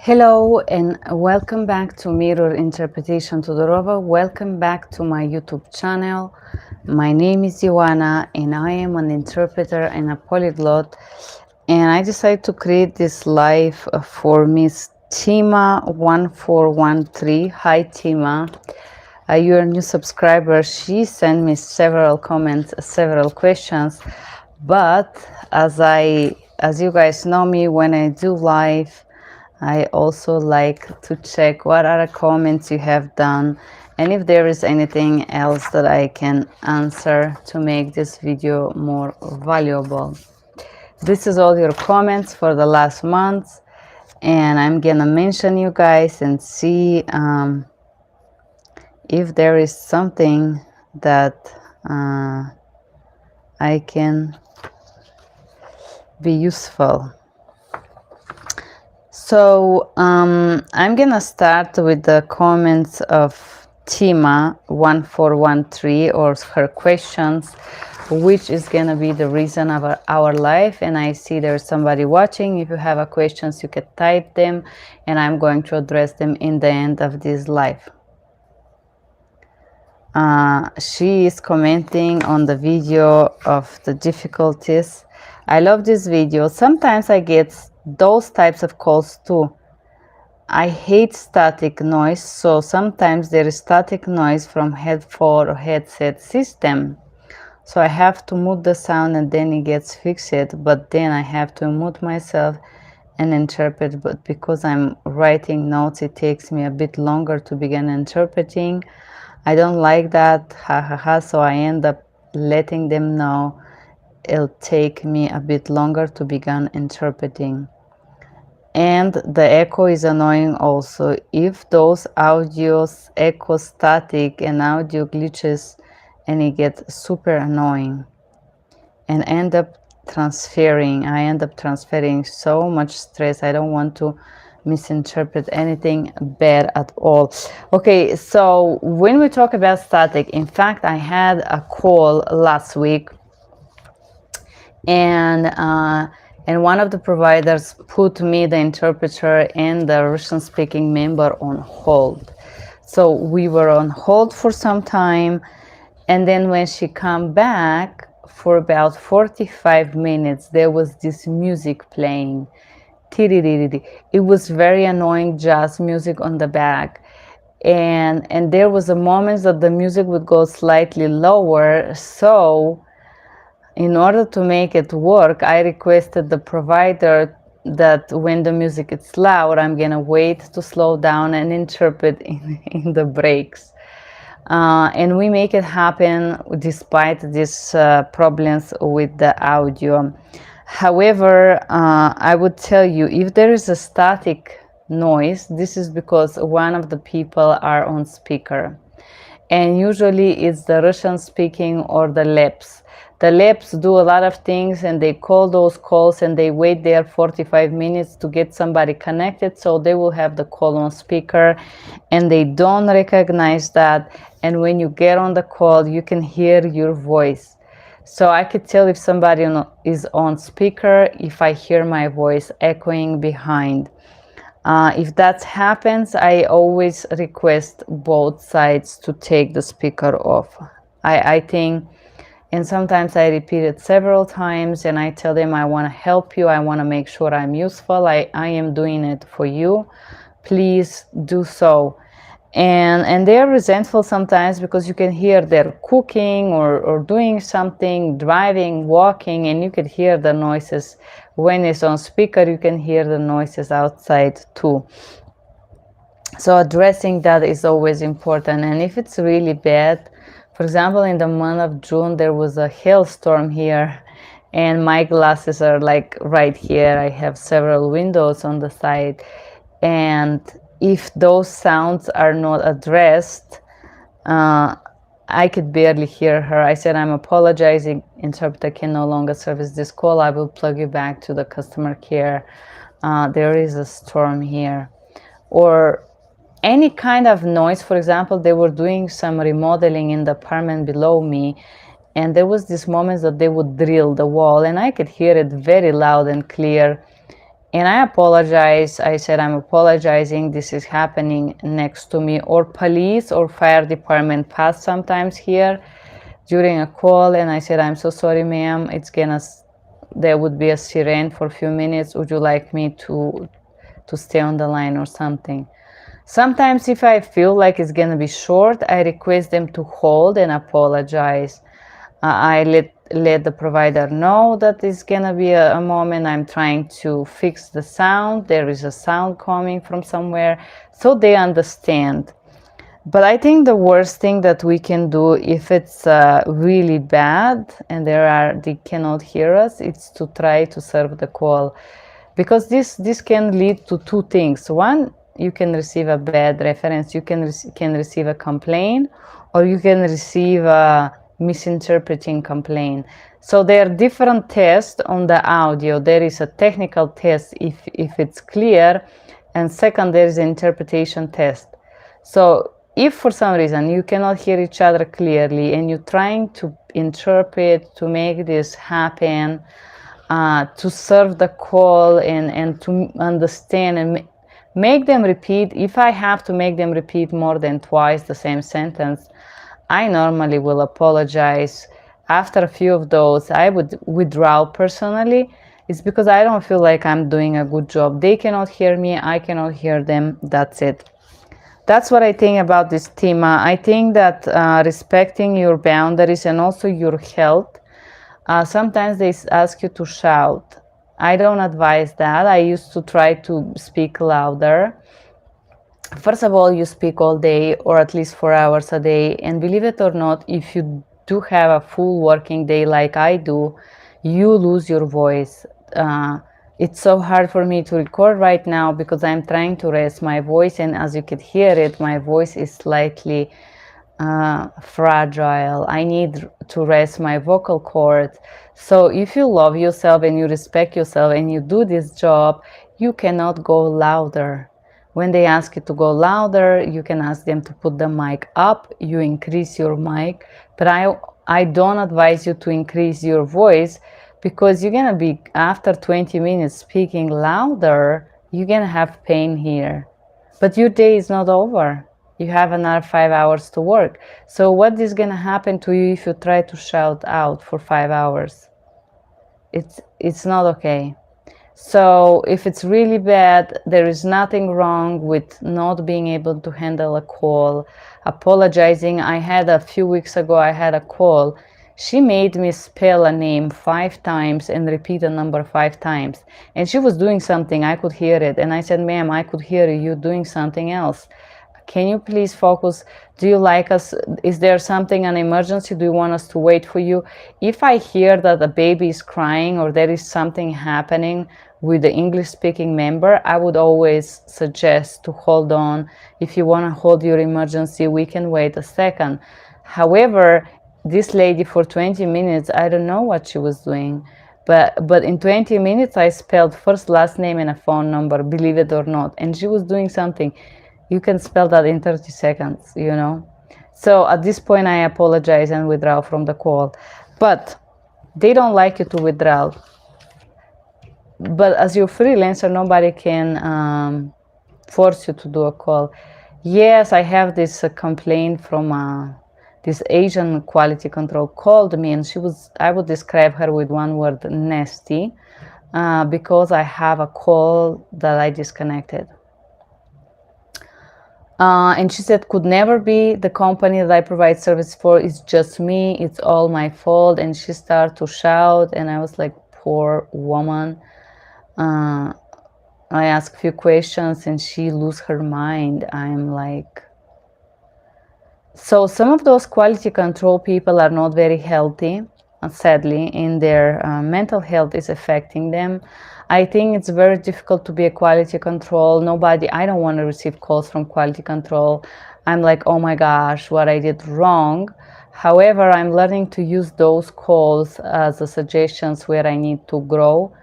Hello and welcome back to Mirror Interpretation Todorova. Welcome back to my YouTube channel. My name is Ioana and I am an interpreter and a polyglot. And I decided to create this live for Miss Tima1413. Hi Tima. You're a new subscriber. She sent me several comments, several questions. But as you guys know me, when I do live, I also like to check what other comments you have done and if there is anything else that I can answer to make this video more valuable. This is all your comments for the last month, and I'm gonna mention you guys and see if there is something that I can be useful. So I'm gonna start with the comments of Tima1413 or her questions, which is gonna be the reason of our life. And I see there's somebody watching. If you have a questions, you can type them and I'm going to address them in the end of this live. She is commenting on the video of the difficulties. I love this video. Sometimes I get those types of calls too. I hate static noise, so sometimes there is static noise from headphone or headset system. So I have to mute the sound and then it gets fixed, but then I have to mute myself and interpret. But because I'm writing notes, it takes me a bit longer to begin interpreting. I don't like that, so I end up letting them know it'll take me a bit longer to begin interpreting. And the echo is annoying also. If those audios echo static and audio glitches, and it gets super annoying and end up transferring. I end up transferring so much stress. I don't want to misinterpret anything bad at all. Okay, so when we talk about static, in fact, I had a call last week, and one of the providers put me, the interpreter, and the Russian-speaking member on hold. So we were on hold for some time, and then when she came back, for about 45 minutes, there was this music playing. It was very annoying jazz music on the back. And there was a moment that the music would go slightly lower, so in order to make it work, I requested the provider that when the music is loud, I'm gonna wait to slow down and interpret in the breaks. And we make it happen despite these problems with the audio. However, I would tell you, if there is a static noise, this is because one of the people are on speaker. And usually it's the Russian speaking or the LEPs. The LEPs do a lot of things and they call those calls and they wait there 45 minutes to get somebody connected, so they will have the call on speaker and they don't recognize that. And when you get on the call, you can hear your voice. So I could tell if somebody is on speaker if I hear my voice echoing behind. If that happens, I always request both sides to take the speaker off. I think, and sometimes I repeat it several times and I tell them I want to help you, I want to make sure I'm useful, I am doing it for you, please do so. And they're resentful sometimes because you can hear they're cooking or doing something, driving, walking, and you can hear the noises. When it's on speaker, you can hear the noises outside too. So addressing that is always important. And if it's really bad, for example, in the month of June, there was a hailstorm here and my glasses are like right here. I have several windows on the side, and if those sounds are not addressed, I could barely hear her. I said, I'm apologizing, interpreter can no longer service this call. I will plug you back to the customer care. There is a storm here. Or any kind of noise. For example, they were doing some remodeling in the apartment below me, and there was this moment that they would drill the wall and I could hear it very loud and clear. And I apologize. I said, I'm apologizing. This is happening next to me. Or police or fire department pass sometimes here during a call. And I said, I'm so sorry, ma'am. There would be a siren for a few minutes. Would you like me to stay on the line or something? Sometimes if I feel like it's gonna be short, I request them to hold and apologize. I let the provider know that it's gonna be a moment I'm trying to fix the sound. There is a sound coming from somewhere, so they understand. But I think the worst thing that we can do if it's really bad and they cannot hear us, it's to try to serve the call, because this can lead to two things. One, you can receive a bad reference. You can receive a complaint, or you can receive a misinterpreting complaint. So there are different tests on the audio. There is a technical test if it's clear, and second, there is an interpretation test. So if for some reason you cannot hear each other clearly and you're trying to interpret to make this happen, to serve the call and to understand and make them repeat. If I have to make them repeat more than twice the same sentence, I normally will apologize. After a few of those, I would withdraw personally. It's because I don't feel like I'm doing a good job. They cannot hear me, I cannot hear them. That's it. That's what I think about this theme. I think that respecting your boundaries and also your health, sometimes they ask you to shout. I don't advise that. I used to try to speak louder. First of all, you speak all day or at least 4 hours a day. And believe it or not, if you do have a full working day like I do, you lose your voice. It's so hard for me to record right now because I'm trying to rest my voice. And as you can hear it, my voice is slightly fragile. I need to rest my vocal cords. So if you love yourself and you respect yourself and you do this job, you cannot go louder. When they ask you to go louder, you can ask them to put the mic up. You increase your mic, but I don't advise you to increase your voice, because you're gonna be, after 20 minutes speaking louder, you're gonna have pain here. But your day is not over. You have another 5 hours to work. So what is gonna happen to you if you try to shout out for 5 hours? It's not okay. So if it's really bad, there is nothing wrong with not being able to handle a call, apologizing. I had a few weeks ago, I had a call. She made me spell a name 5 times and repeat a number 5 times. And she was doing something, I could hear it. And I said, ma'am, I could hear you doing something else. Can you please focus? Do you like us? Is there something, an emergency? Do you want us to wait for you? If I hear that a baby is crying or there is something happening with the English speaking member, I would always suggest to hold on. If you want to hold your emergency, we can wait a second. However, this lady for 20 minutes, I don't know what she was doing. But in 20 minutes, I spelled first, last name, and a phone number, believe it or not. And she was doing something. You can spell that in 30 seconds, you know. So at this point, I apologize and withdraw from the call. But they don't like you to withdraw. But as your freelancer, nobody can force you to do a call. Yes, I have this complaint from this Asian quality control called me, and I would describe her with one word, nasty, because I have a call that I disconnected. And she said, could never be the company that I provide service for. It's just me. It's all my fault. And she started to shout. And I was like, poor woman. I asked a few questions and she lose her mind. I'm like, so some of those quality control people are not very healthy, sadly, and their mental health is affecting them. I think it's very difficult to be a quality control. I don't want to receive calls from quality control. I'm like, oh my gosh, what I did wrong. However, I'm learning to use those calls as a suggestions where I need to grow.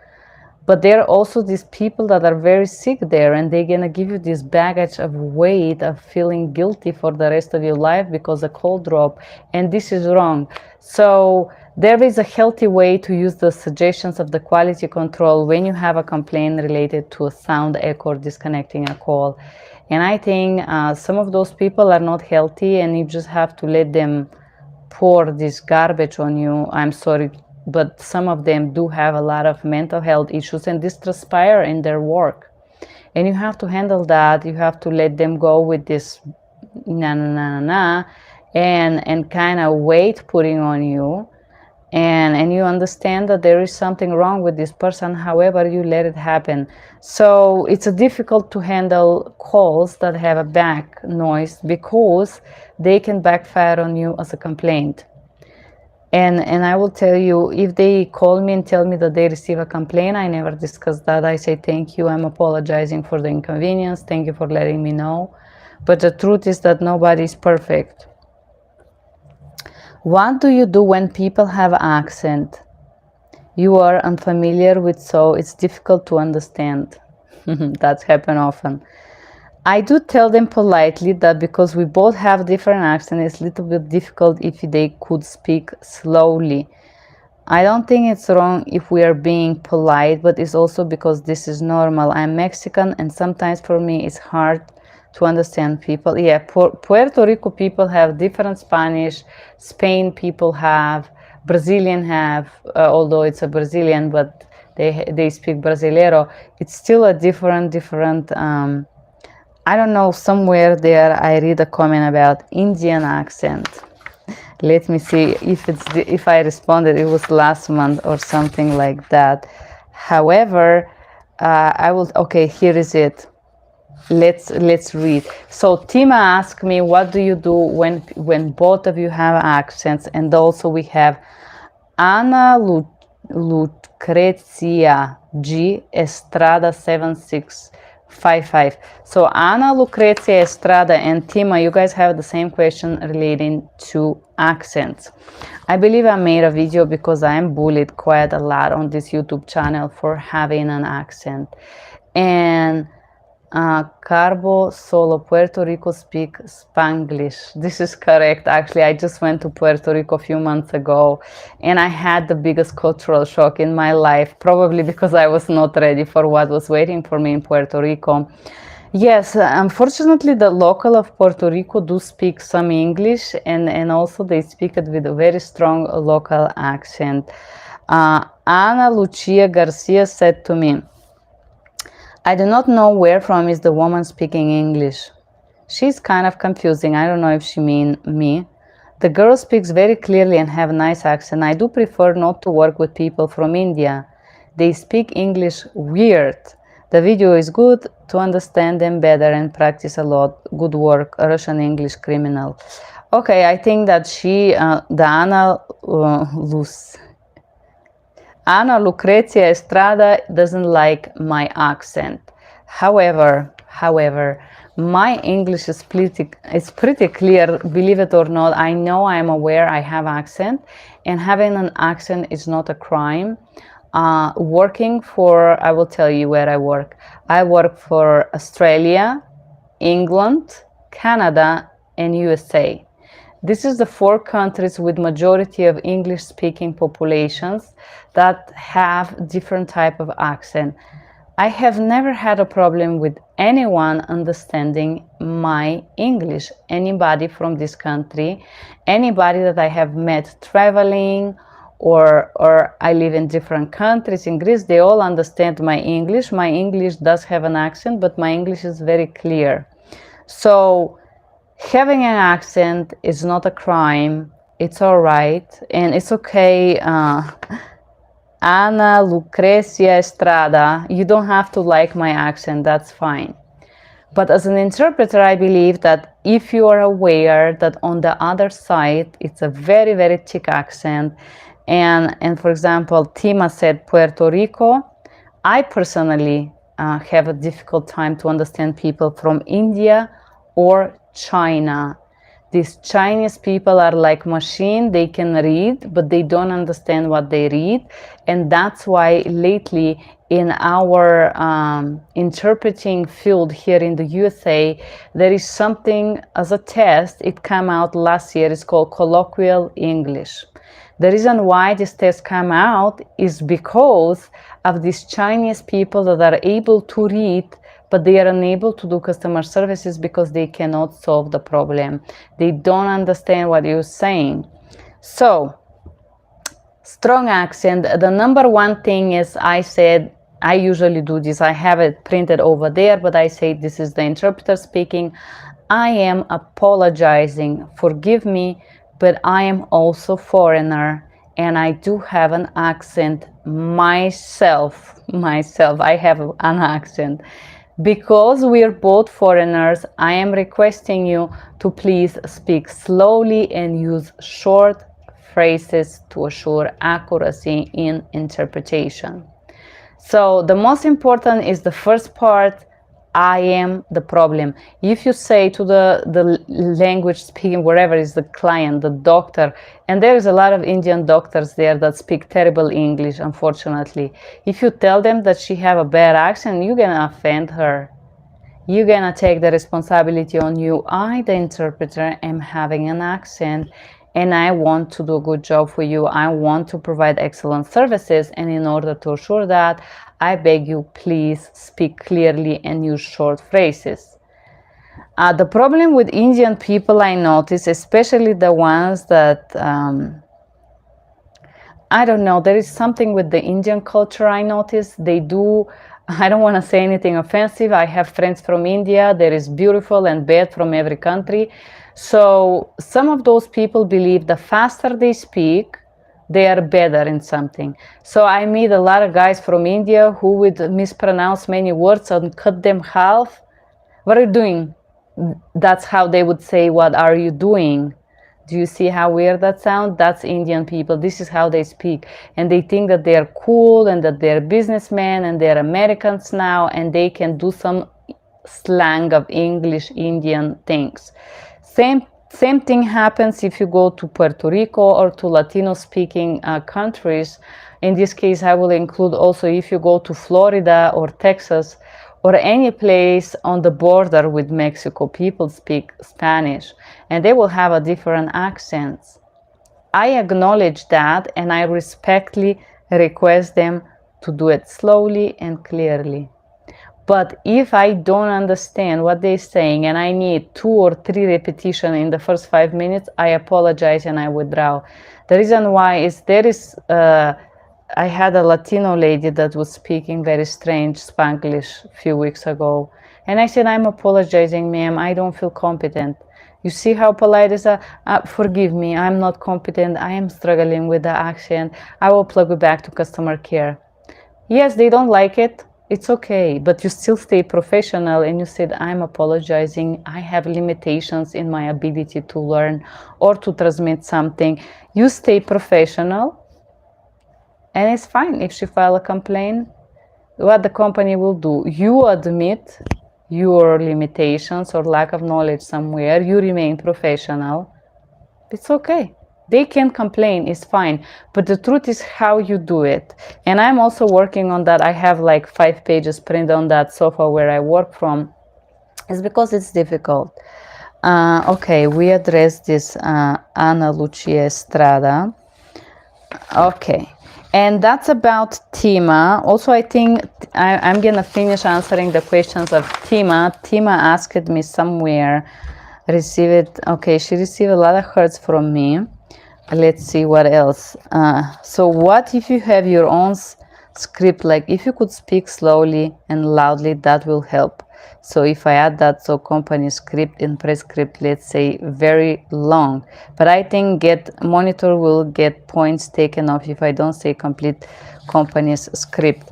But there are also these people that are very sick there, and they're gonna give you this baggage of weight of feeling guilty for the rest of your life because a call drop, and this is wrong. So There is a healthy way to use the suggestions of the quality control when you have a complaint related to a sound echo or disconnecting a call. And I think some of those people are not healthy, and you just have to let them pour this garbage on you. I'm sorry, but some of them do have a lot of mental health issues, and this transpire in their work. And you have to handle that. You have to let them go with this na na na na na, and kind of weight putting on you, and you understand that there is something wrong with this person. However, you let it happen. So it's difficult to handle calls that have a back noise because they can backfire on you as a complaint. And I will tell you, if they call me and tell me that they receive a complaint, I never discuss that. I say, thank you, I'm apologizing for the inconvenience, thank you for letting me know. But the truth is that nobody is perfect. What do you do when people have accent you are unfamiliar with, so it's difficult to understand? That's happened often. I do tell them politely that because we both have different accents, it's a little bit difficult if they could speak slowly. I don't think it's wrong if we are being polite, but it's also because this is normal. I'm Mexican, and sometimes for me it's hard to understand people. Yeah, Puerto Rico people have different Spanish, Spain people have, Brazilian have, although it's a Brazilian, but they speak Brasileiro. It's still a different, I don't know, somewhere there I read a comment about Indian accent. Let me see if I responded. It was last month or something like that. However, I will. Okay, here is it. Let's read. So Tima asked me, what do you do when both of you have accents? And also we have Ana Lucrezia G Estrada 7655. So Ana Lucrezia Estrada and Tima, you guys have the same question relating to accents. I believe I made a video because I am bullied quite a lot on this YouTube channel for having an accent. And Carbo Solo, Puerto Rico speak Spanglish. This is correct. Actually, I just went to Puerto Rico a few months ago, and I had the biggest cultural shock in my life, probably because I was not ready for what was waiting for me in Puerto Rico. Yes, unfortunately, the local of Puerto Rico do speak some English, and also they speak it with a very strong local accent. Ana Lucia Garcia said to me, I do not know where from is the woman speaking English. She's kind of confusing. I don't know if she mean me. The girl speaks very clearly and have a nice accent. I do prefer not to work with people from India. They speak English weird. The video is good to understand them better and practice a lot. Good work, Russian English criminal. Okay, I think that Ana Lucrezia Estrada doesn't like my accent. However, my English is pretty clear, believe it or not. I know I'm aware I have accent, and having an accent is not a crime. Working for, I will tell you where I work. I work for Australia, England, Canada, and USA. This is the 4 countries with majority of English-speaking populations that have different type of accent. I have never had a problem with anyone understanding my English. Anybody from this country, anybody that I have met traveling, or I live in different countries in Greece, they all understand my English. My English does have an accent, but my English is very clear. So having an accent is not a crime. It's all right, and it's okay. Ana Lucrezia Estrada, you don't have to like my accent, that's fine. But as an interpreter, I believe that if you are aware that on the other side, it's a very, very thick accent, and for example, Tima said Puerto Rico, I personally have a difficult time to understand people from India or China. These Chinese people are like machine. They can read, but they don't understand what they read. And that's why lately in our interpreting field here in the USA, there is something as a test. It came out last year. It's called colloquial English. The reason why this test come out is because of these Chinese people that are able to read, but they are unable to do customer services because they cannot solve the problem. They don't understand what you're saying. So, strong accent. The number one thing is, I said, I usually do this. I have it printed over there, but I say this is the interpreter speaking. I am apologizing. Forgive me, but I am also foreigner and I do have an accent myself. I have an accent. Because we are both foreigners, I am requesting you to please speak slowly and use short phrases to assure accuracy in interpretation. So the most important is the first part, I am the problem. If you say to the language speaking, wherever is the client, the doctor, and there is a lot of Indian doctors there that speak terrible English, unfortunately. If you tell them that she have a bad accent, you're gonna offend her. You're gonna take the responsibility on you. I, the interpreter, am having an accent and I want to do a good job for you. I want to provide excellent services, and in order to assure that, I beg you, please speak clearly and use short phrases. The problem with Indian people, I notice, especially the ones that, I don't know, there is something with the Indian culture I notice. They do, I don't want to say anything offensive. I have friends from India. There is beautiful and bad from every country. So some of those people believe the faster they speak, they are better in something. So I meet a lot of guys from India who would mispronounce many words and cut them half. What are you doing? That's how they would say, what are you doing? Do you see how weird that sounds? That's Indian people. This is how they speak. And they think that they're cool and that they're businessmen and they're Americans now and they can do some slang of English Indian things. Same thing happens if you go to Puerto Rico or to Latino-speaking countries. In this case, I will include also if you go to Florida or Texas or any place on the border with Mexico, people speak Spanish and they will have a different accents. I acknowledge that and I respectfully request them to do it slowly and clearly. But if I don't understand what they're saying and I need 2 or 3 repetitions in the first 5 minutes, I apologize and I withdraw. The reason why is I had a Latino lady that was speaking very strange Spanglish a few weeks ago. And I said, I'm apologizing, ma'am. I don't feel competent. You see how polite is that? Forgive me, I'm not competent. I am struggling with the accent. I will plug you back to customer care. Yes, they don't like it. It's okay, but you still stay professional and you said, I'm apologizing. I have limitations in my ability to learn or to transmit something. You stay professional and it's fine. If she file a complaint, what the company will do, you admit your limitations or lack of knowledge somewhere, you remain professional. It's okay. They can complain, it's fine. But the truth is how you do it. And I'm also working on that. I have like 5 pages printed on that sofa where I work from. It's because it's difficult. Okay, we addressed this Ana Lucia Estrada. Okay. And that's about Tima. Also, I think I'm going to finish answering the questions of Tima. Tima asked me somewhere, okay, she received a lot of hurts from me. Let's see what else. So what if you have your own script, like if you could speak slowly and loudly, that will help. So if I add that, so company script and press script, let's say very long, but I think monitor will get points taken off if I don't say complete company's script.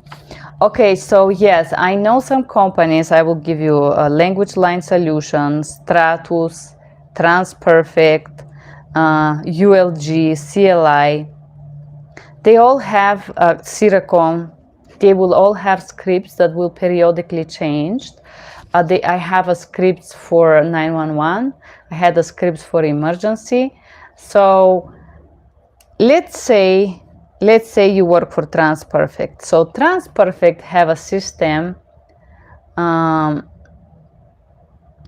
Okay, so yes, I know some companies. I will give you Language Line Solutions, Stratus, Transperfect, ULG, CLI. They all have Siracom. They will all have scripts that will periodically change. I have a scripts for 911. I had a scripts for emergency. So let's say you work for Transperfect. So Transperfect have a system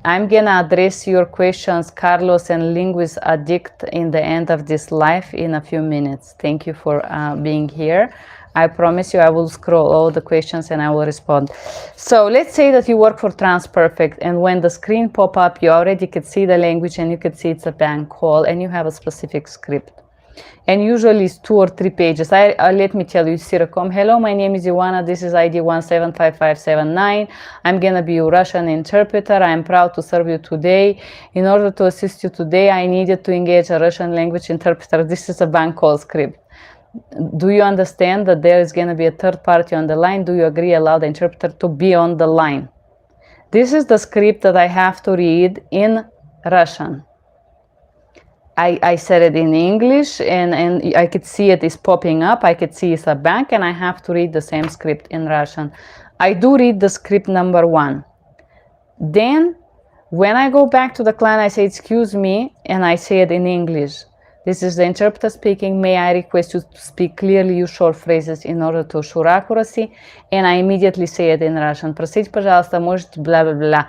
I'm gonna address your questions, Carlos and Linguist Addict, in the end of this live in a few minutes. Thank you for being here. I promise you I will scroll all the questions and I will respond. So let's say that you work for TransPerfect, and when the screen pop up, you already could see the language and you could see it's a bank call and you have a specific script. And usually it's 2 or 3 pages. Let me tell you, Siracom. Hello, my name is Ioana. This is ID 175579. I'm gonna be your Russian interpreter. I'm proud to serve you today. In order to assist you today, I needed to engage a Russian language interpreter. This is a bank call script. Do you understand that there is gonna be a third party on the line? Do you agree? Allow the interpreter to be on the line. This is the script that I have to read in Russian. I said it in English, and I could see it is popping up. I could see it's a bank, and I have to read the same script in Russian. I do read the script number 1. Then, when I go back to the client, I say, excuse me, and I say it in English. This is the interpreter speaking. May I request you to speak clearly, use short phrases in order to assure accuracy? And I immediately say it in Russian. Простите, пожалуйста, можете blah, blah, blah.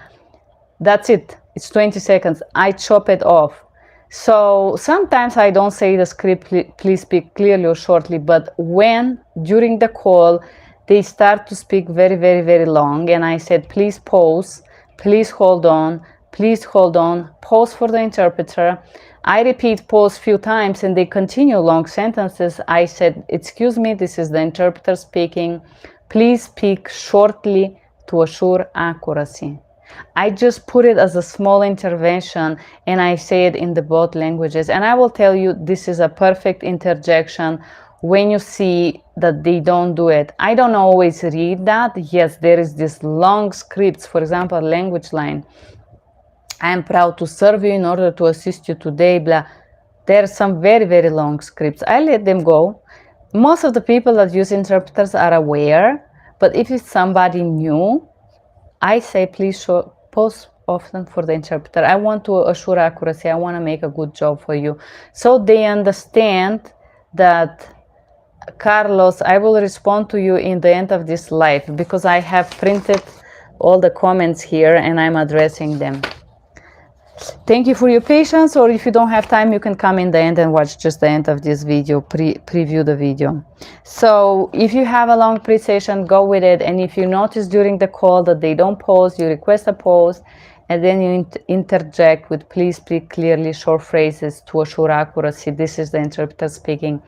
That's it. It's 20 seconds. I chop it off. So sometimes I don't say the script, please speak clearly or shortly, but when during the call they start to speak very, very, very long, and I said, please pause, please hold on, pause for the interpreter. I repeat pause few times and they continue long sentences. I said, excuse me, this is the interpreter speaking. Please speak shortly to assure accuracy. I just put it as a small intervention and I say it in the both languages. And I will tell you, this is a perfect interjection when you see that they don't do it. I don't always read that. Yes, there is this long scripts, for example, language line. I am proud to serve you in order to assist you today, blah. There are some very, very long scripts. I let them go. Most of the people that use interpreters are aware, but if it's somebody new, I say, please pause often for the interpreter. I want to assure accuracy. I want to make a good job for you. So they understand that, Carlos, I will respond to you in the end of this live because I have printed all the comments here and I'm addressing them. Thank you for your patience, or if you don't have time, you can come in the end and watch just the end of this video, preview the video. So if you have a long pre-session, go with it. And if you notice during the call that they don't pause, you request a pause, and then you interject with please speak clearly, short phrases to assure accuracy. This is the interpreter speaking.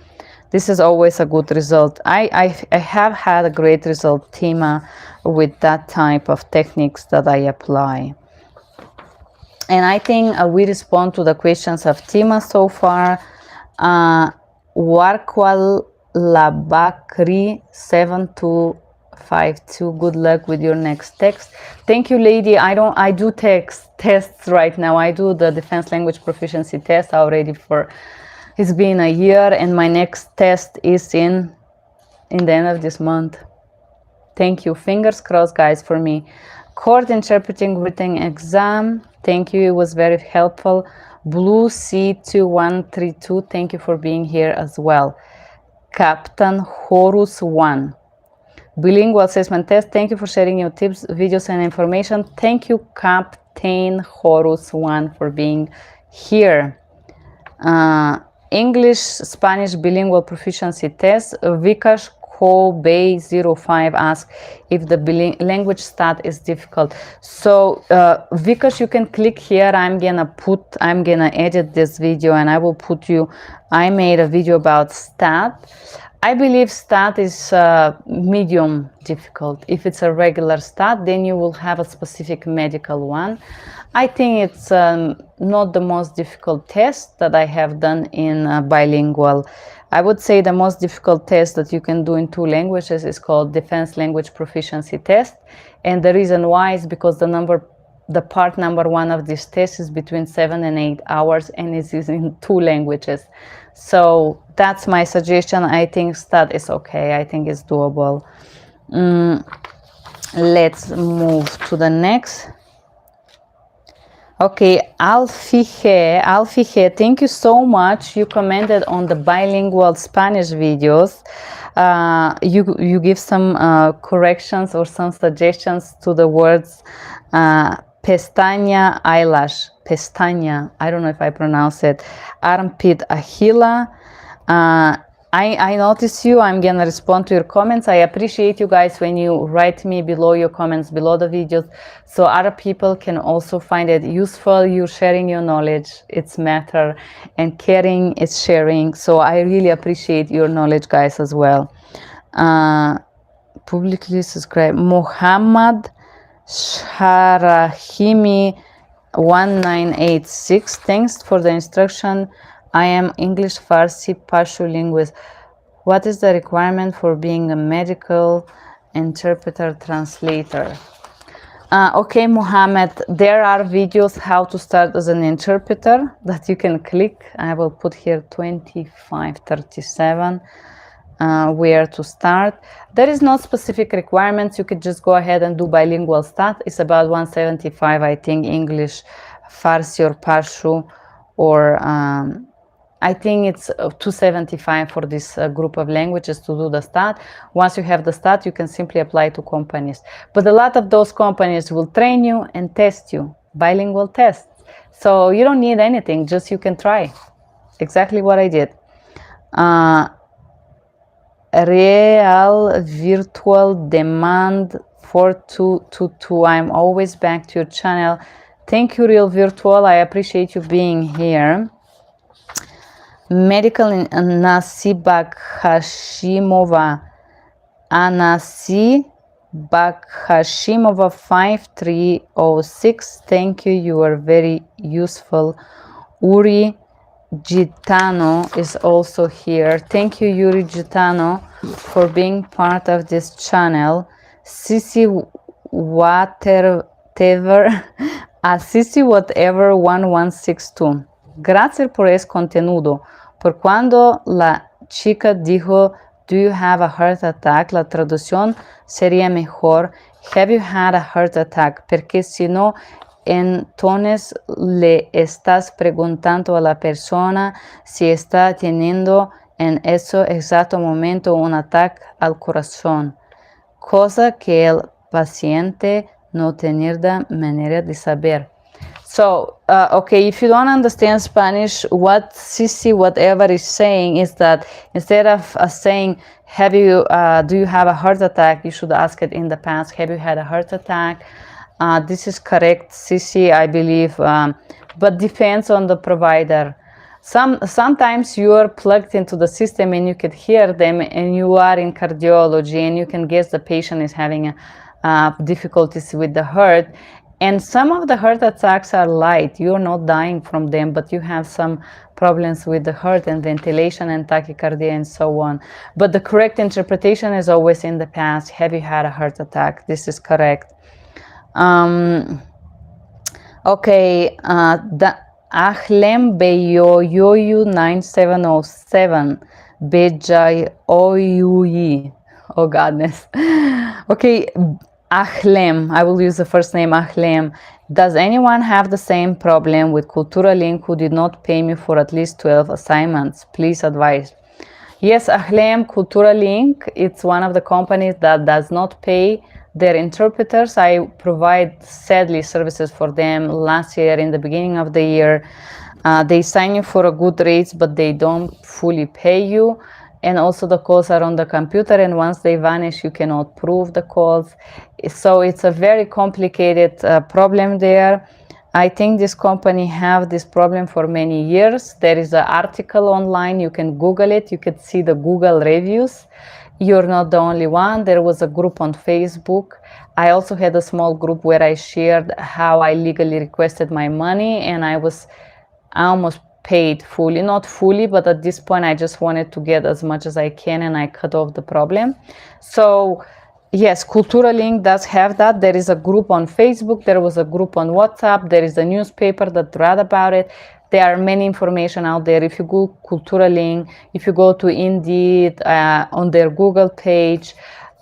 This is always a good result. I have had a great result, Tima, with that type of techniques that I apply. And I think we respond to the questions of Tima so far. Warkwal Labakri 7252. Good luck with your next text. Thank you, lady. I do tests right now. I do the defense language proficiency test already for, it's been a year, and my next test is in the end of this month. Thank you. Fingers crossed, guys, for me. Court interpreting written exam. Thank you. It was very helpful. Blue C2132. Thank you for being here as well. Captain Horus 1. Bilingual assessment test. Thank you for sharing your tips, videos, and information. Thank you, Captain Horus 1, for being here. English, Spanish bilingual proficiency test. Vikash Kobe 05 asks if the language stat is difficult. So Vikash, you can click here. I'm gonna edit this video and I will put you, I made a video about stat. I believe stat is medium difficult. If it's a regular stat, then you will have a specific medical one. I think it's not the most difficult test that I have done in bilingual. I would say the most difficult test that you can do in 2 languages is called Defense Language Proficiency Test. And the reason why is because the part number 1 of this test is between 7 and 8 hours and it is in 2 languages. So that's my suggestion. I think stat is okay. I think it's doable. Let's move to the next. Okay, Alfije, thank you so much. You commented on the bilingual Spanish videos. You give some corrections or some suggestions to the words pestaña, eyelash, pestaña, I don't know if I pronounce it, armpit, ahila. I notice you. I'm gonna respond to your comments. I appreciate you guys when you write me below your comments below the videos, so other people can also find it useful. You're sharing your knowledge, it's matter, and caring is sharing. So I really appreciate your knowledge, guys, as well. Publicly subscribe. Muhammad Sharahimi 1986. Thanks for the instruction. I am English Farsi Pashto linguist. What is the requirement for being a medical interpreter translator? Okay, Muhammad, there are videos how to start as an interpreter that you can click. I will put here 2537. Where to start. There is no specific requirements. You could just go ahead and do bilingual start. It's about 175, I think, English, Farsi or Pashto, or I think it's 275 for this group of languages to do the start. Once you have the start, you can simply apply to companies. But a lot of those companies will train you and test you, bilingual tests. So you don't need anything, just you can try. Exactly what I did. Real virtual demand 4222. I'm always back to your channel. Thank you, Real Virtual. I appreciate you being here. Medical Anasi Bakhashimova. Anasi Bakhashimova 5306. Thank you. You are very useful. Uri Gitano is also here. Thank you, Yuri Gitano, for being part of this channel. Sisi Whatever, Sisi Whatever 1162. Gracias por ese contenudo. Por cuando la chica dijo, do you have a heart attack? La traducción sería mejor, have you had a heart attack? Porque si no, entonces le estás preguntando a la persona si está teniendo en ese exacto momento un ataque al corazón, cosa que el paciente no tiene manera de saber. So, okay, if you don't understand Spanish, what Sisi whatever is saying is that instead of saying, do you have a heart attack, you should ask it in the past, have you had a heart attack? This is correct, Sisi, I believe, but depends on the provider. Sometimes you are plugged into the system and you can hear them, and you are in cardiology and you can guess the patient is having difficulties with the heart. And some of the heart attacks are light. You're not dying from them, but you have some problems with the heart and ventilation and tachycardia and so on. But the correct interpretation is always in the past. Have you had a heart attack? This is correct. Okay, the Ahlem Beyoyoyu 9707 Bejayoyi. Oh godness. Okay, Ahlem, I will use the first name Ahlem. Does anyone have the same problem with Cultura Link who did not pay me for at least 12 assignments? Please advise. Yes, Ahlem, Cultura Link, it's one of the companies that does not pay their interpreters. I provide, sadly, services for them last year in the beginning of the year. They sign you for a good rates, but they don't fully pay you. And also the calls are on the computer, and once they vanish, you cannot prove the calls. So it's a very complicated problem there. I think this company have this problem for many years. There is an article online, you can Google it, you can see the Google reviews. You're not the only one. There was a group on Facebook. I also had a small group where I shared how I legally requested my money, and I almost paid fully, not fully, but at this point I just wanted to get as much as I can, and I cut off the problem. So yes, Cultura Link does have that. There is a group on Facebook, there was a group on WhatsApp, there is a newspaper that read about it. There are many information out there. If you Google Cultura Link, if you go to Indeed, on their Google page,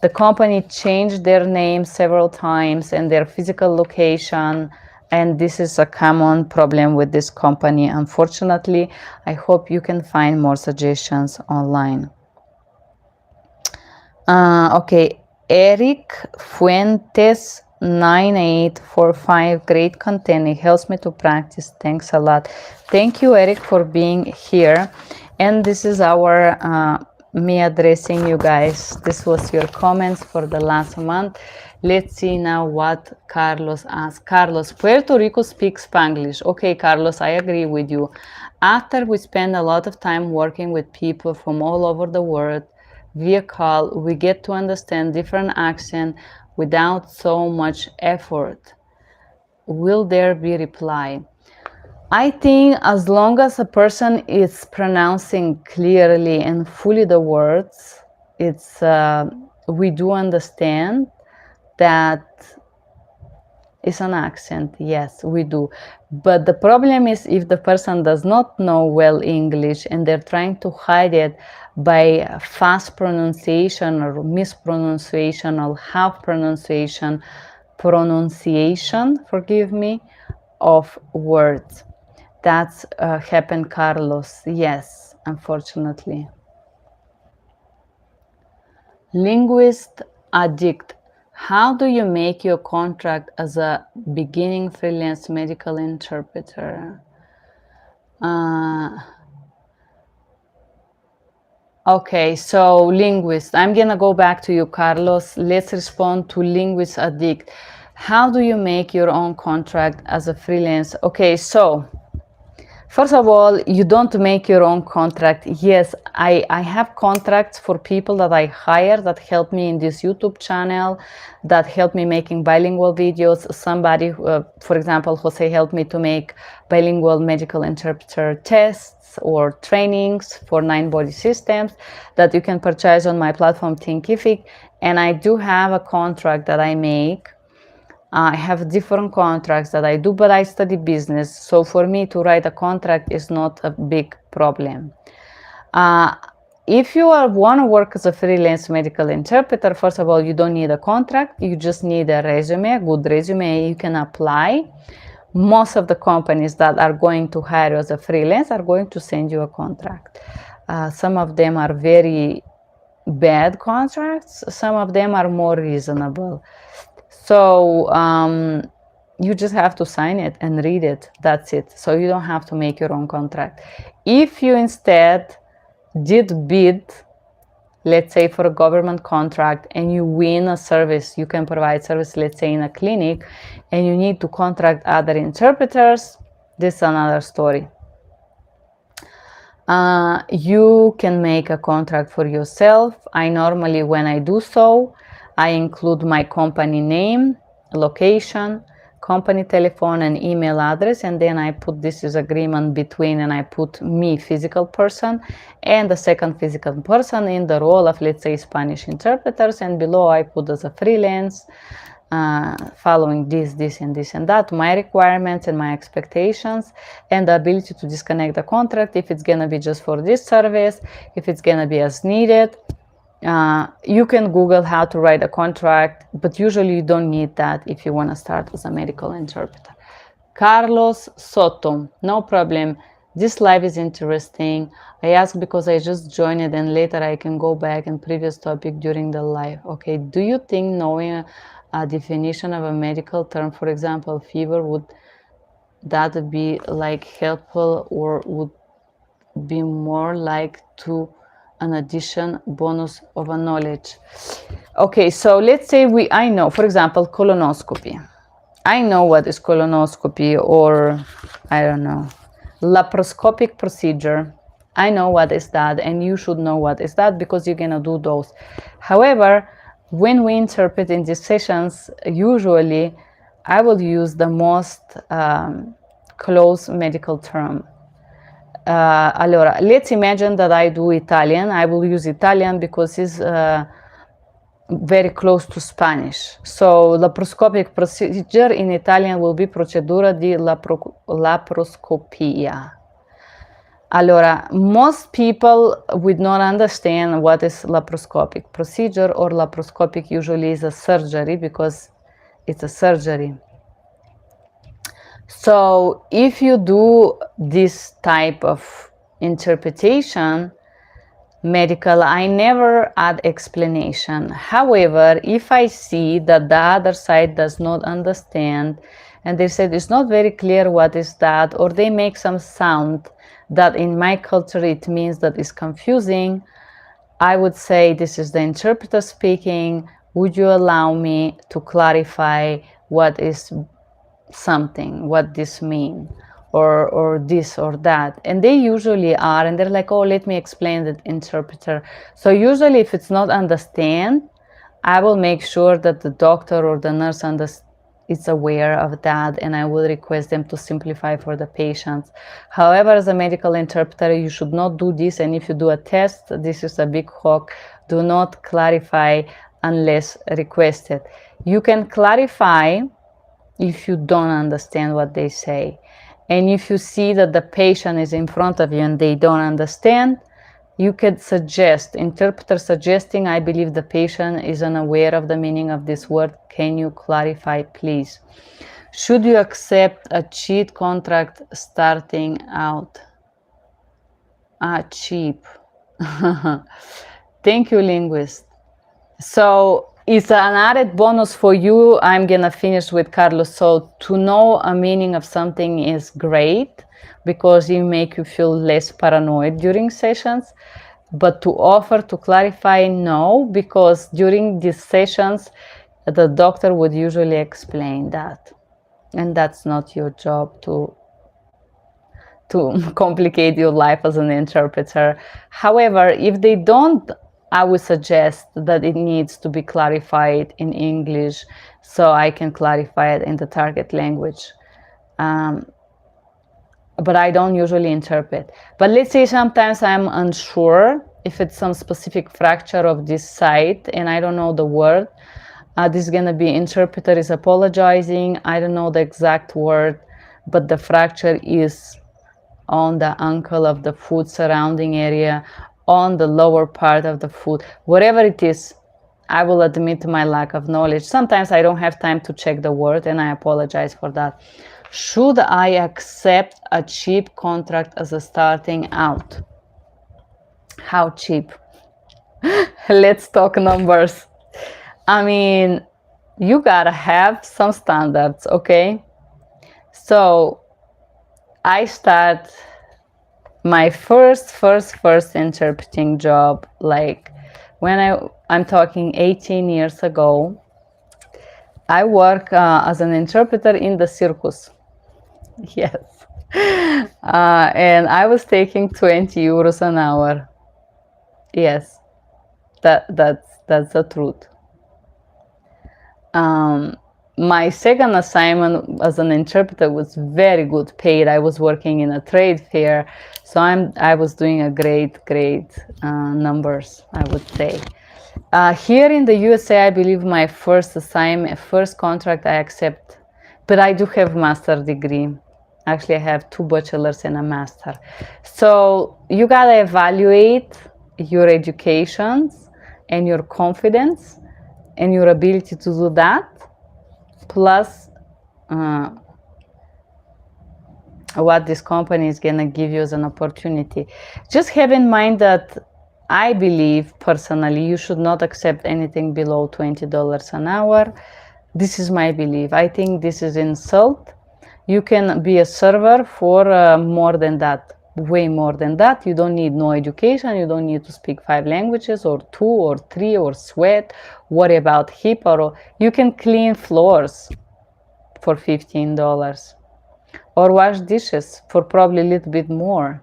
the company changed their name several times and their physical location. And this is a common problem with this company, unfortunately. I hope you can find more suggestions online. Okay, Eric Fuentes 9845. Great content. It helps me to practice. Thanks a lot. Thank you, Eric, for being here. And this is our me addressing you guys. This was your comments for the last month. Let's see now what Carlos asked. Carlos, Puerto Rico speaks Spanglish. Okay, Carlos, I agree with you. After we spend a lot of time working with people from all over the world via call, we get to understand different accents without so much effort. Will there be reply? I think as long as a person is pronouncing clearly and fully the words, it's we do understand that it's an accent. Yes, we do. But the problem is if the person does not know well English and they're trying to hide it by fast pronunciation or mispronunciation or half pronunciation, forgive me, of words. That's happened, Carlos. Yes, unfortunately. Linguist addict. How do you make your contract as a beginning freelance medical interpreter? Okay, so linguist. I'm gonna go back to you, Carlos. Let's respond to linguist addict. How do you make your own contract as a freelance? Okay, so first of all, you don't make your own contract. Yes, I have contracts for people that I hire that help me in this YouTube channel, that help me making bilingual videos. Somebody, for example, Jose helped me to make bilingual medical interpreter tests or trainings for 9 body systems that you can purchase on my platform Thinkific. And I do have a contract that I make. I have different contracts that I do, but I study business. So for me to write a contract is not a big problem. If you want to work as a freelance medical interpreter, first of all, you don't need a contract. You just need a resume, a good resume. You can apply. Most of the companies that are going to hire you as a freelance are going to send you a contract. Some of them are very bad contracts. Some of them are more reasonable. So you just have to sign it and read it. That's it. So you don't have to make your own contract. If you instead did bid, let's say for a government contract, and you win a service, you can provide service, let's say in a clinic, and you need to contract other interpreters, this is another story. You can make a contract for yourself. I normally, when I do so, I include my company name, location, company telephone, and email address, and then I put this is agreement between, and I put me, physical person, and the second physical person in the role of, let's say, Spanish interpreters, and below I put as a freelance, following this and that, my requirements and my expectations, and the ability to disconnect the contract if it's gonna be just for this service, if it's gonna be as needed. You can Google how to write a contract, but usually you don't need that if you want to start as a medical interpreter. Carlos Soto, no problem. This live is interesting. I ask because I just joined it and later I can go back and previous topic during the live. Okay, do you think knowing a definition of a medical term, for example, fever, would that be like helpful, or would be more like to an addition bonus of a knowledge? Okay, so let's say I know, for example, colonoscopy. I know what is colonoscopy, or I don't know, laparoscopic procedure. I know what is that, and you should know what is that because you're gonna do those. However, when we interpret in these sessions, usually I will use the most close medical term. Allora, let's imagine that I do Italian. I will use Italian because it's very close to Spanish. So laparoscopic procedure in Italian will be procedura di laparoscopia. Allora, most people would not understand what is laparoscopic procedure, or laparoscopic usually is a surgery because it's a surgery. So if you do this type of interpretation, Medical, I never add explanation. However, if I see that the other side does not understand and they said it's not very clear what is that, or they make some sound that in my culture it means that is confusing, I would say, this is the interpreter speaking. Would you allow me to clarify what is something, what this mean, or this or that? And they usually are, and they're like, oh, let me explain the interpreter. So usually if it's not understand, I will make sure that the doctor or the nurse is aware of that, and I will request them to simplify for the patients. However, as a medical interpreter, you should not do this, and if you do a test, this is a big hook, do not clarify unless requested. You can clarify if you don't understand what they say. And if you see that the patient is in front of you and they don't understand, you could suggest, interpreter suggesting, I believe the patient is unaware of the meaning of this word. Can you clarify, please? Should you accept a cheat contract starting out? Cheap. Thank you, linguist. So it's an added bonus for you. I'm gonna finish with Carlos. So to know a meaning of something is great because it make you feel less paranoid during sessions. But to offer to clarify, no, because during these sessions, the doctor would usually explain that. And that's not your job to complicate your life as an interpreter. However, if they don't, I would suggest that it needs to be clarified in English so I can clarify it in the target language. But I don't usually interpret. But let's say sometimes I'm unsure if it's some specific fracture of this site and I don't know the word. This is gonna be interpreter is apologizing. I don't know the exact word, but the fracture is on the ankle of the foot surrounding area, on the lower part of the foot, whatever it is. I will admit my lack of knowledge. Sometimes I don't have time to check the word and I apologize for that. Should I accept a cheap contract as a starting out? How cheap? Let's talk numbers. I mean, you gotta have some standards, okay? So I start my first interpreting job, like when I'm talking 18 years ago. I work as an interpreter in the circus. Yes. And I was taking 20 euros an hour. Yes, that's the truth. My second assignment as an interpreter was very good paid. I was working in a trade fair, so I was doing a great numbers, I would say. Here in the USA, I believe my first assignment, first contract I accept, but I do have master degree. Actually, I have 2 bachelors and a master. So you gotta evaluate your educations and your confidence and your ability to do that, plus what this company is gonna give you as an opportunity. Just have in mind that I believe personally you should not accept anything below $20 an hour. This is my belief. I think this is insult. You can be a server for more than that, way more than that. You don't need no education. You don't need to speak 5 languages or 2 or 3 or sweat, worry about HIPAA. Or you can clean floors for $15 or wash dishes for probably a little bit more,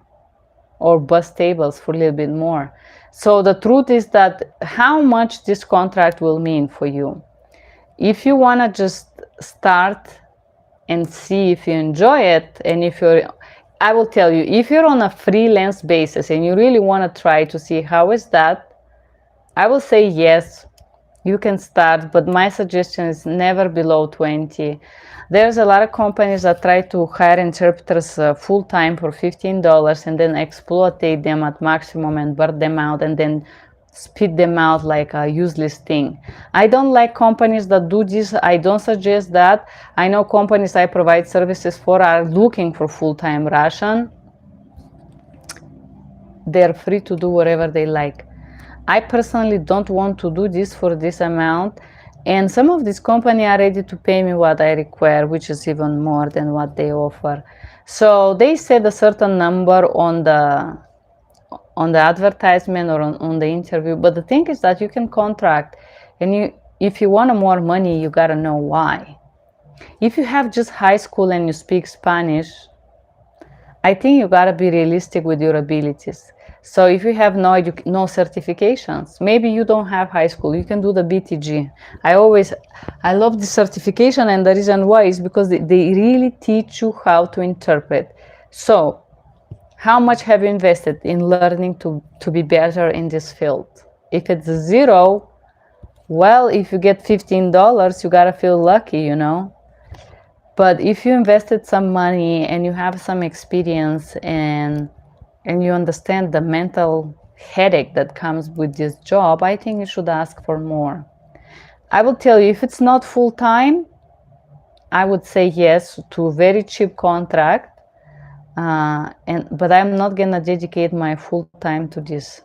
or bus tables for a little bit more. So the truth is that how much this contract will mean for you. If you want to just start and see if you enjoy it, and if I will tell you, if you're on a freelance basis and you really want to try to see how is that, I will say yes, you can start, but my suggestion is never below 20. There's a lot of companies that try to hire interpreters full-time for $15 and then exploitate them at maximum and burn them out and then spit them out like a useless thing. I don't like companies that do this. I don't suggest that. I know companies I provide services for are looking for full-time Russian. they're free to do whatever they like. I personally don't want to do this for this amount, and some of these companies are ready to pay me what I require, which is even more than what they offer. So they set a certain number on the advertisement or on the interview, but the thing is that you can contract, and if you want more money, you gotta know why. If you have just high school and you speak Spanish, I think you gotta be realistic with your abilities. So if you have no certifications, maybe you don't have high school, you can do the BTG. I love the certification, and the reason why is because they really teach you how to interpret. So how much have you invested in learning to be better in this field? If it's zero, well, if you get $15, you gotta feel lucky, you know. But if you invested some money and you have some experience and you understand the mental headache that comes with this job, I think you should ask for more. I will tell you, if it's not full-time, I would say yes to a very cheap contract, but I'm not gonna dedicate my full time to this.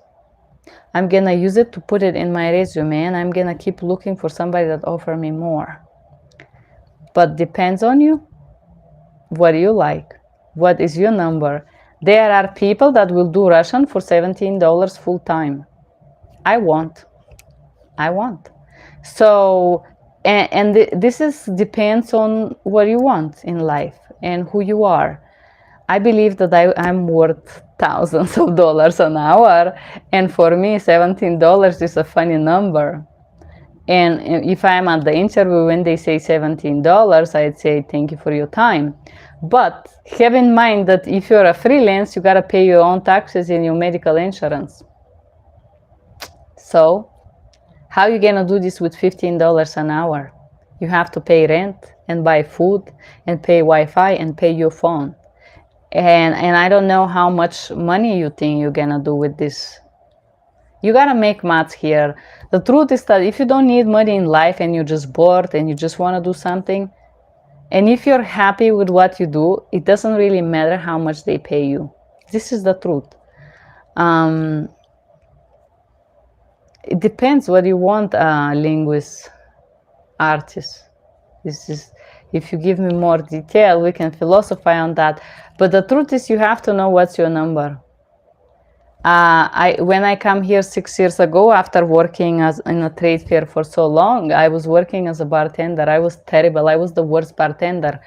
I'm gonna use it to put it in my resume, and I'm gonna keep looking for somebody that offer me more. But depends on you. What do you like? What is your number? There are people that will do Russian for $17 full time. I want. So, and this depends on what you want in life and who you are. I believe that I'm worth thousands of dollars an hour, and for me, $17 is a funny number. And if I'm at the interview when they say $17, I'd say thank you for your time. But have in mind that if you're a freelance, you gotta pay your own taxes and your medical insurance. So how are you gonna do this with $15 an hour? You have to pay rent and buy food and pay Wi-Fi and pay your phone. And I don't know how much money you think you're gonna do with this. You gotta make maths here. The truth is that if you don't need money in life and you're just bored and you just wanna do something, and if you're happy with what you do, it doesn't really matter how much they pay you. This is the truth. It depends what you want, linguist, artist. If you give me more detail, we can philosophize on that. But the truth is, you have to know what's your number. When I come here 6 years ago, after working in a trade fair for so long, I was working as a bartender. I was terrible. I was the worst bartender.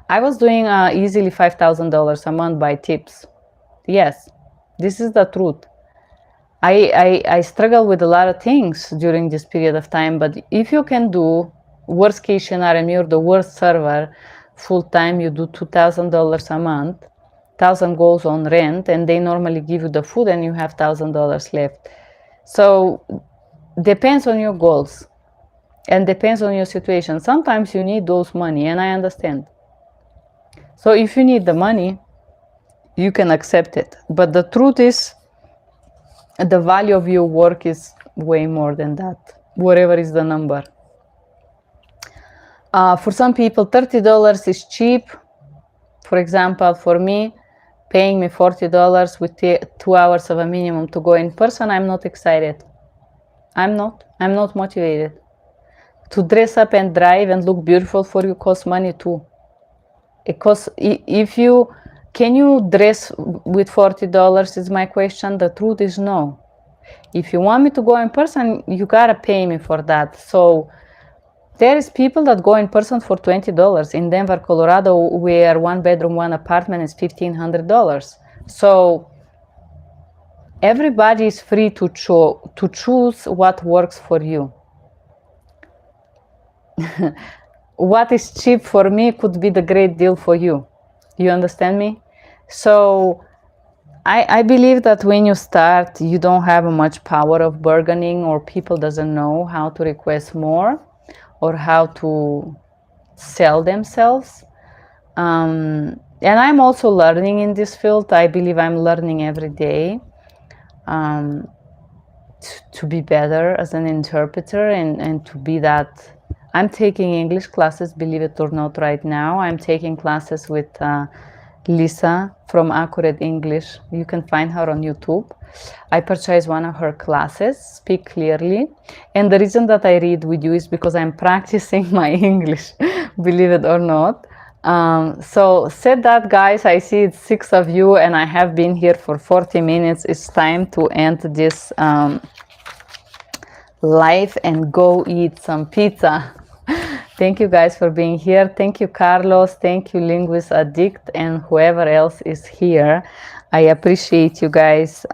I was doing easily $5,000 a month by tips. Yes, this is the truth. I struggle with a lot of things during this period of time, but if you can do, worst case scenario, you're the worst server, full time, you do $2,000 a month, 1,000 goes on rent, and they normally give you the food and you have $1,000 left. So depends on your goals and depends on your situation. Sometimes you need those money, and I understand. So if you need the money, you can accept it. But the truth is, the value of your work is way more than that, whatever is the number. For some people, $30 is cheap. For example, for me, paying me $40 with 2 hours of a minimum to go in person, I'm not excited. I'm not motivated. To dress up and drive and look beautiful for you costs money too. Because can you dress with $40 is my question. The truth is no. If you want me to go in person, you gotta pay me for that. So there is people that go in person for $20 in Denver, Colorado, where 1 bedroom, 1 apartment is $1,500. So everybody is free to choose what works for you. What is cheap for me could be the great deal for you. You understand me? So I believe that when you start, you don't have much power of bargaining, or people doesn't know how to request more or how to sell themselves. And I'm also learning in this field. I believe I'm learning every day to be better as an interpreter and to be that. I'm taking English classes, believe it or not, right now. I'm taking classes with Lisa from Accurate English. You can find her on YouTube. I purchased one of her classes, Speak Clearly. And the reason that I read with you is because I'm practicing my English, believe it or not. So said that, guys, I see it's 6 of you and I have been here for 40 minutes. It's time to end this live and go eat some pizza. Thank you guys for being here. Thank you, Carlos. Thank you, Linguist Addict, and whoever else is here. I appreciate you guys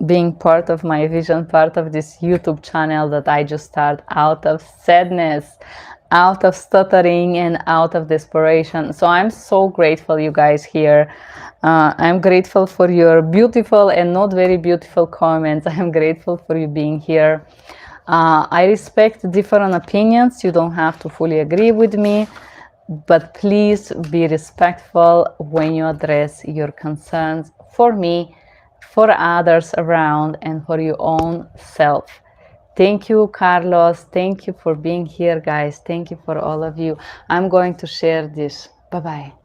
being part of my vision, part of this YouTube channel that I just started out of sadness, out of stuttering, and out of desperation. So I'm so grateful you guys here. I'm grateful for your beautiful and not very beautiful comments. I'm grateful for you being here. I respect different opinions. You don't have to fully agree with me, but please be respectful when you address your concerns for me, for others around, and for your own self. Thank you, Carlos. Thank you for being here, guys. Thank you for all of you. I'm going to share this. Bye-bye.